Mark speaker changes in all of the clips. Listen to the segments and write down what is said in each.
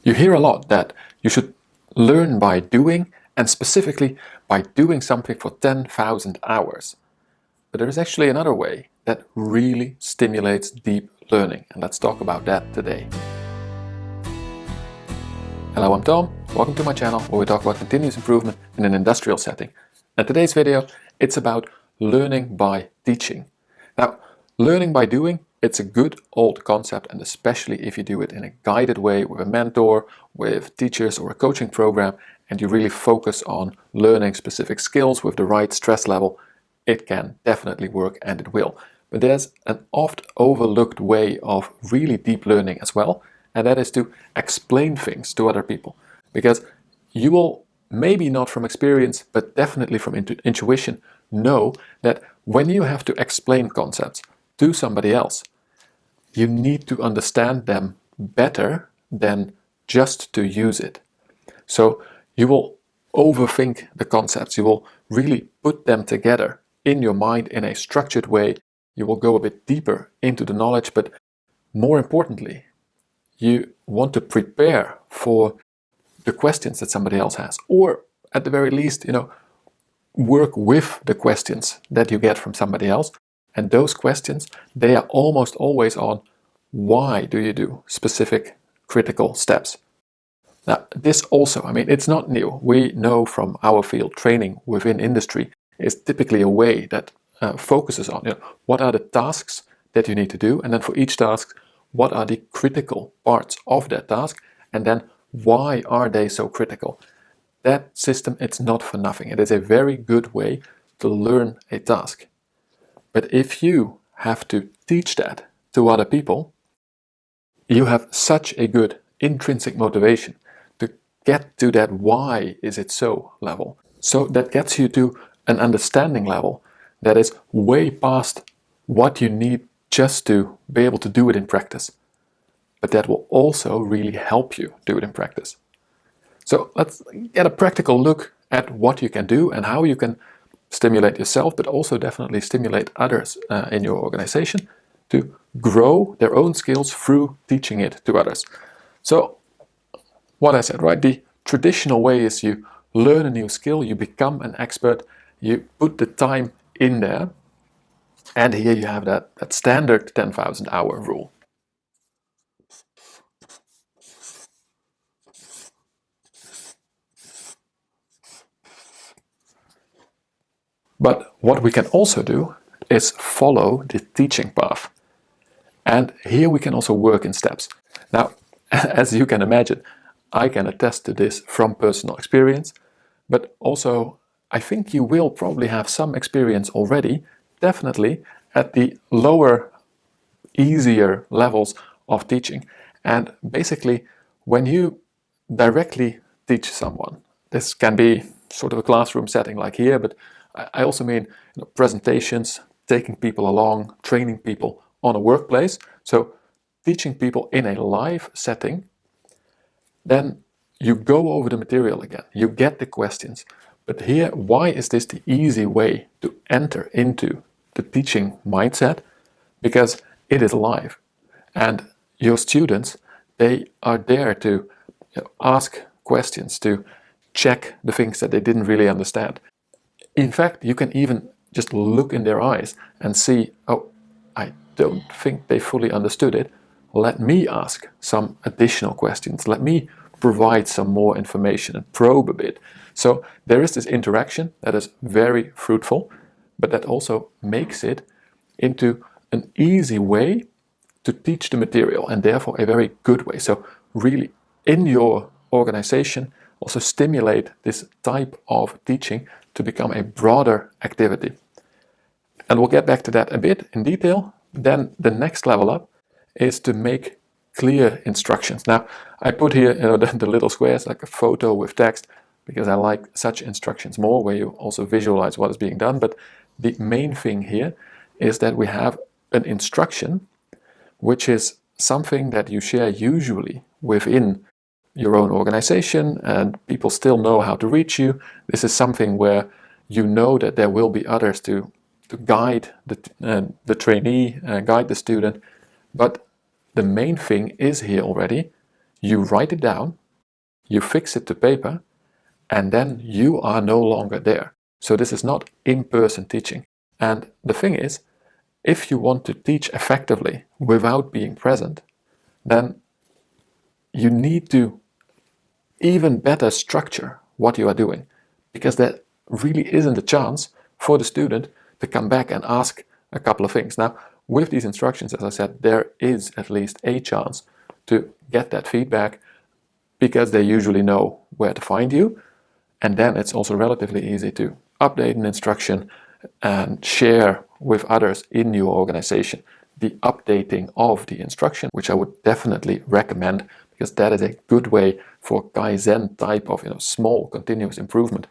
Speaker 1: You hear a lot that you should learn by doing, and specifically by doing something for 10,000 hours. But there is actually another way that really stimulates deep learning, and let's talk about that today. Hello, I'm Tom. Welcome to my channel where we talk about continuous improvement in an industrial setting. And today's video, it's about learning by teaching. Now, learning by doing, it's a good old concept, and especially if you do it in a guided way with a mentor, with teachers or a coaching program, and you really focus on learning specific skills with the right stress level, it can definitely work, and it will. But there's an oft overlooked way of really deep learning as well, and that is to explain things to other people. Because you will, maybe not from experience, but definitely from intuition, know that when you have to explain concepts to somebody else, you need to understand them better than just to use it. So you will overthink the concepts, you will really put them together in your mind in a structured way, you will go a bit deeper into the knowledge, but more importantly, you want to prepare for the questions that somebody else has, or at the very least, work with the questions that you get from somebody else. And those questions, they are almost always on why do you do specific critical steps. Now, this also, it's not new. We know from our field, training within industry is typically a way that focuses on what are the tasks that you need to do, and then for each task, what are the critical parts of that task, and then why are they so critical. That system, it's not for nothing. It is a very good way to learn a task. But if you have to teach that to other people, you have such a good intrinsic motivation to get to that why is it so level. So that gets you to an understanding level that is way past what you need just to be able to do it in practice. But that will also really help you do it in practice. So let's get a practical look at what you can do and how you can stimulate yourself, but also definitely stimulate others in your organization to grow their own skills through teaching it to others. So what I said, right? The traditional way is you learn a new skill, you become an expert, you put the time in there, and here you have that standard 10,000 hour rule. But what we can also do is follow the teaching path. And here we can also work in steps. Now, as you can imagine, I can attest to this from personal experience, but also I think you will probably have some experience already, definitely at the lower, easier levels of teaching. And basically, when you directly teach someone, this can be sort of a classroom setting like here, but I also mean presentations, taking people along, training people on a workplace. So teaching people in a live setting, then you go over the material again, you get the questions. But here, why is this the easy way to enter into the teaching mindset? Because it is live, and your students, they are there to ask questions, to check the things that they didn't really understand. In fact, you can even just look in their eyes and see, oh, I don't think they fully understood it. Let me ask some additional questions. Let me provide some more information and probe a bit. So there is this interaction that is very fruitful, but that also makes it into an easy way to teach the material, and therefore a very good way. So really, in your organization, also stimulate this type of teaching to become a broader activity. And we'll get back to that a bit in detail. Then the next level up is to make clear instructions. Now, I put here the little squares, like a photo with text, because I like such instructions more, where you also visualize what is being done. But the main thing here is that we have an instruction, which is something that you share usually within your own organization, and people still know how to reach you. This is something where you know that there will be others to guide the trainee, guide the student. But the main thing is here already, you write it down, you fix it to paper, and then you are no longer there. So this is not in-person teaching. And the thing is, if you want to teach effectively without being present, then you need to even better structure what you are doing, because there really isn't a chance for the student to come back and ask a couple of things. Now, with these instructions, as I said, there is at least a chance to get that feedback, because they usually know where to find you. And then it's also relatively easy to update an instruction and share with others in your organization the updating of the instruction, which I would definitely recommend, because that is a good way for Kaizen type of small continuous improvement.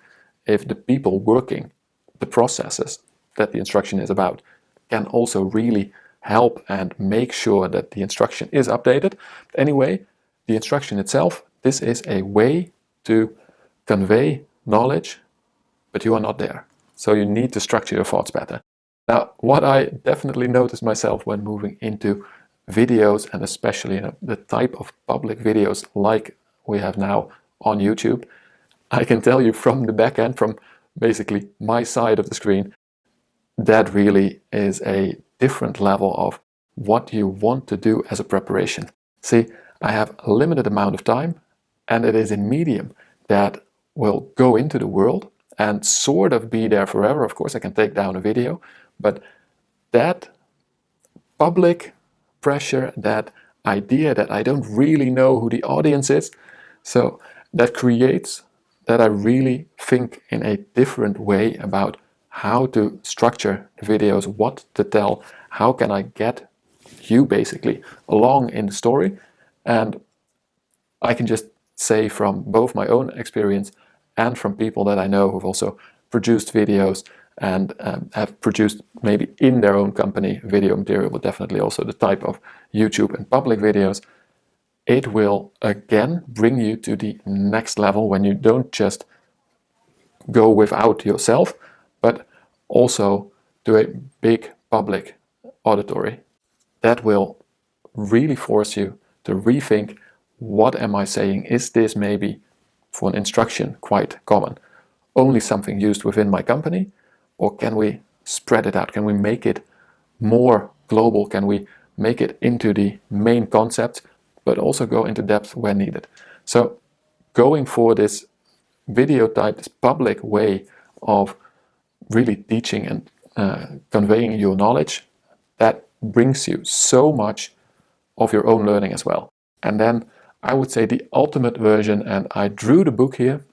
Speaker 1: If the people working the processes that the instruction is about can also really help and make sure that the instruction is updated. Anyway, the instruction itself, this is a way to convey knowledge, but you are not there. So you need to structure your thoughts better. Now, what I definitely noticed myself when moving into videos, and especially the type of public videos like we have now on YouTube, I can tell you from the back end, from basically my side of the screen, that really is a different level of what you want to do as a preparation. See, I have a limited amount of time, and it is a medium that will go into the world and sort of be there forever. Of course, I can take down a video, but that public pressure, that idea that I don't really know who the audience is, so that creates that I really think in a different way about how to structure the videos, what to tell, how can I get you basically along in the story. And I can just say from both my own experience and from people that I know who've also produced videos and have produced maybe in their own company video material, but definitely also the type of YouTube and public videos, it will again bring you to the next level when you don't just go without yourself, but also to a big public auditory. That will really force you to rethink, what am I saying? Is this maybe for an instruction quite common? Only something used within my company? Or can we spread it out? Can we make it more global? Can we make it into the main concept, but also go into depth where needed? So going for this video type, this public way of really teaching and conveying your knowledge, that brings you so much of your own learning as well. And then I would say the ultimate version, and I drew the book here,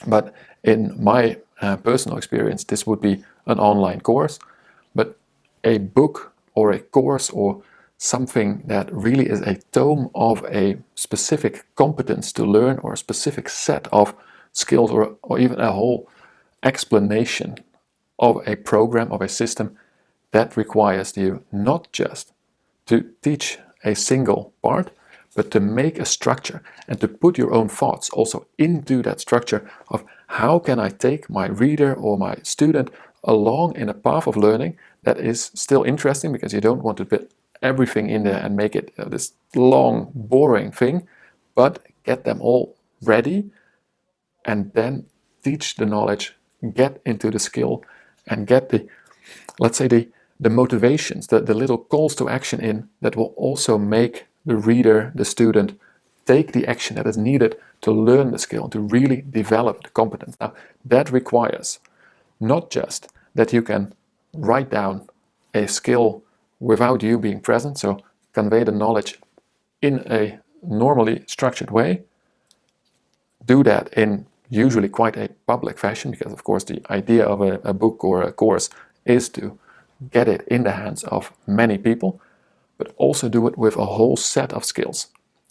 Speaker 1: but in my personal experience, this would be an online course. But a book or a course or something that really is a tome of a specific competence to learn, or a specific set of skills, or even a whole explanation of a program, of a system, that requires you not just to teach a single part, but to make a structure and to put your own thoughts also into that structure of how can I take my reader or my student along in a path of learning that is still interesting, because you don't want to put everything in there and make it this long, boring thing, but get them all ready and then teach the knowledge, get into the skill, and get the, let's say, the motivations, the little calls to action in, that will also make the reader, the student, take the action that is needed to learn the skill, to really develop the competence. Now, that requires not just that you can write down a skill without you being present, so convey the knowledge in a normally structured way, do that in usually quite a public fashion, because of course the idea of a book or a course is to get it in the hands of many people, but also do it with a whole set of skills,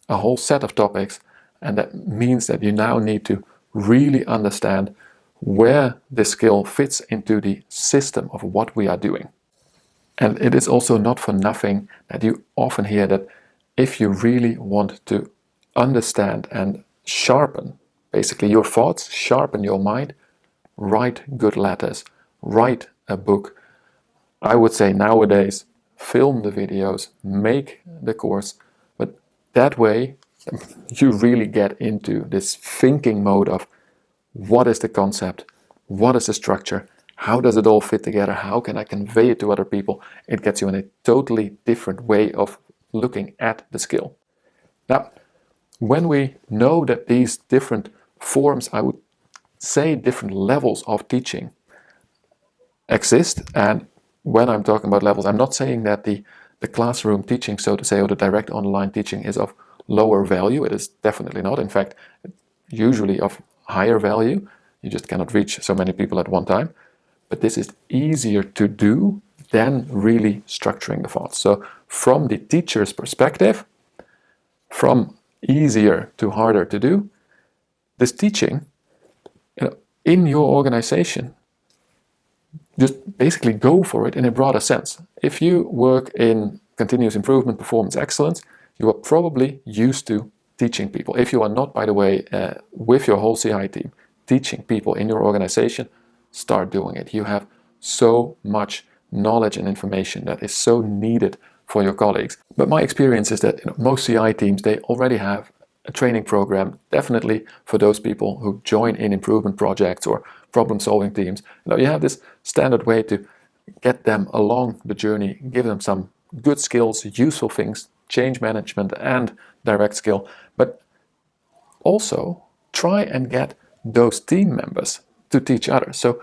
Speaker 1: a whole set of topics. And that means that you now need to really understand where this skill fits into the system of what we are doing. And it is also not for nothing that you often hear that if you really want to understand and sharpen basically your thoughts, sharpen your mind, write good letters, write a book. I would say nowadays, film the videos, make the course, but that way you really get into this thinking mode of what is the concept, what is the structure, how does it all fit together, how can I convey it to other people. It gets you in a totally different way of looking at the skill. Now, when we know that these different forms, I would say different levels of teaching exist, and when I'm talking about levels, I'm not saying that the classroom teaching, so to say, or the direct online teaching is of lower value. It is definitely not. In fact, usually of higher value. You just cannot reach so many people at one time. But this is easier to do than really structuring the thoughts. So from the teacher's perspective, from easier to harder to do, this teaching, in your organization, just basically go for it in a broader sense. If you work in continuous improvement, performance excellence, you are probably used to teaching people. If you are not, by the way, with your whole CI team, teaching people in your organization, start doing it. You have so much knowledge and information that is so needed for your colleagues. But my experience is that most CI teams, they already have a training program, definitely for those people who join in improvement projects or problem-solving teams. You have this standard way to get them along the journey, give them some good skills, useful things, change management and direct skill, but also try and get those team members to teach others. So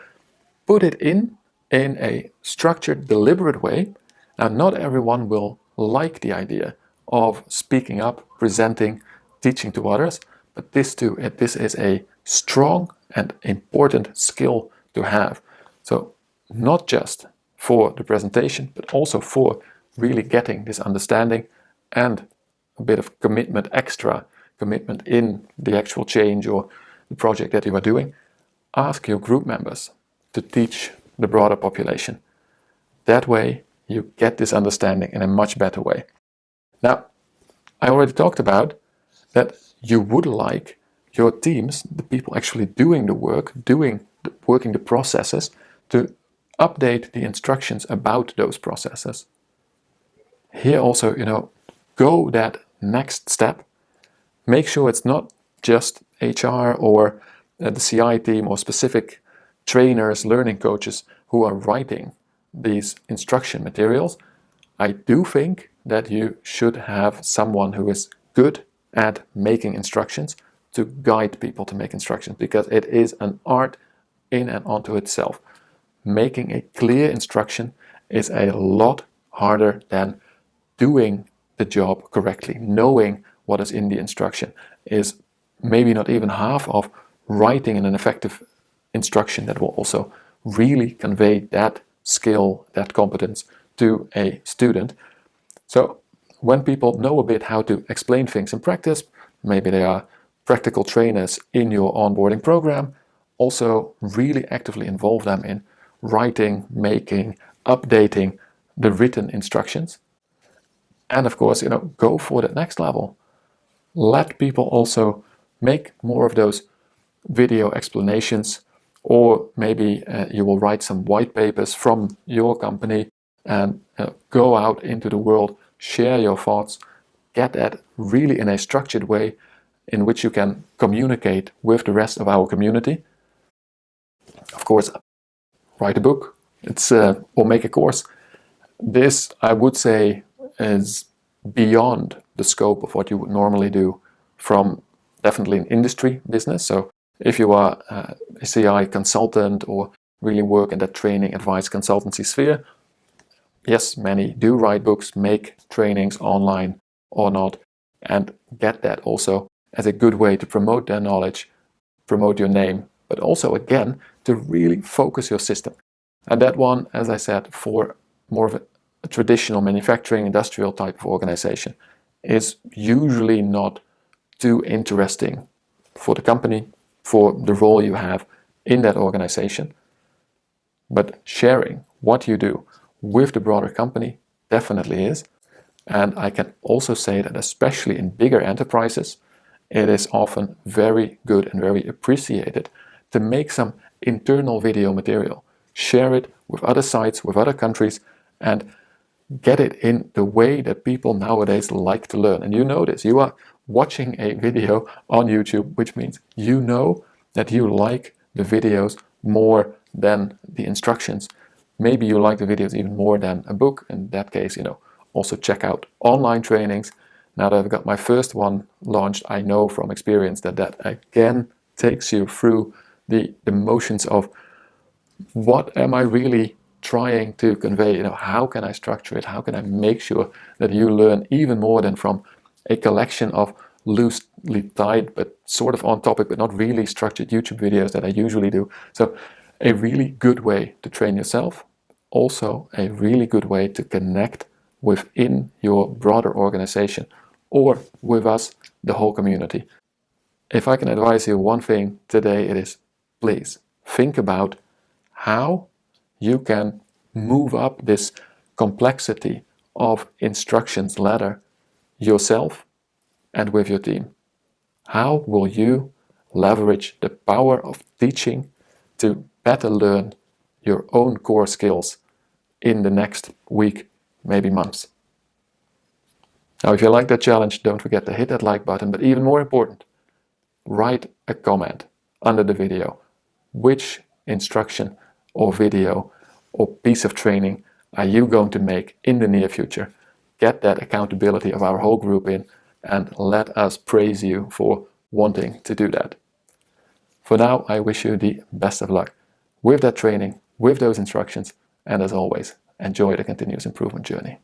Speaker 1: put it in a structured, deliberate way. Now, not everyone will like the idea of speaking up, presenting, teaching to others, but this is a strong and important skill to have. So not just for the presentation, but also for really getting this understanding and a bit of commitment, extra commitment in the actual change or the project that you are doing. Ask your group members to teach the broader population. That way you get this understanding in a much better way. Now, I already talked about that you would like your teams, the people actually doing the work, working the processes, to update the instructions about those processes. Here also, go that next step. Make sure it's not just HR or the CI team or specific trainers, learning coaches who are writing these instruction materials. I do think that you should have someone who is good at making instructions to guide people to make instructions, because it is an art in and onto itself. Making a clear instruction is a lot harder than doing the job correctly. Knowing what is in the instruction is maybe not even half of writing an effective instruction that will also really convey that skill, that competence to a student. So when people know a bit how to explain things in practice, maybe they are practical trainers in your onboarding program, also really actively involve them in writing, making, updating the written instructions. And of course, go for the next level. Let people also make more of those video explanations, or maybe you will write some white papers from your company and go out into the world, share your thoughts, get that really in a structured way in which you can communicate with the rest of our community. Of course, write a book, or make a course. This, I would say, is beyond the scope of what you would normally do from definitely an industry business. So if you are a CI consultant or really work in that training, advice, consultancy sphere, yes, many do write books, make trainings online or not, and get that also as a good way to promote their knowledge, promote your name, but also, again, to really focus your system. And that one, as I said, for more of a traditional manufacturing, industrial type of organization, is usually not too interesting for the company, for the role you have in that organization. But sharing what you do with the broader company definitely is. And I can also say that especially in bigger enterprises, it is often very good and very appreciated to make some internal video material. Share it with other sites, with other countries, and get it in the way that people nowadays like to learn. And you know this. You are watching a video on YouTube, which means you know that you like the videos more than the instructions. Maybe you like the videos even more than a book. In that case, also check out online trainings. Now that I've got my first one launched, I know from experience that again takes you through the motions of what am I really trying to convey? How can I structure it? How can I make sure that you learn even more than from a collection of loosely tied but sort of on topic but not really structured YouTube videos that I usually do? So a really good way to train yourself, also a really good way to connect within your broader organization or with us, the whole community. If I can advise you one thing today, it is please think about how you can move up this complexity of instructions ladder yourself and with your team. How will you leverage the power of teaching to better learn your own core skills in the next week, maybe months? Now, if you like that challenge, don't forget to hit that like button, but even more important, write a comment under the video. Which instruction or video or piece of training are you going to make in the near future? Get that accountability of our whole group in and let us praise you for wanting to do that. For now, I wish you the best of luck with that training, with those instructions, and as always, enjoy the continuous improvement journey.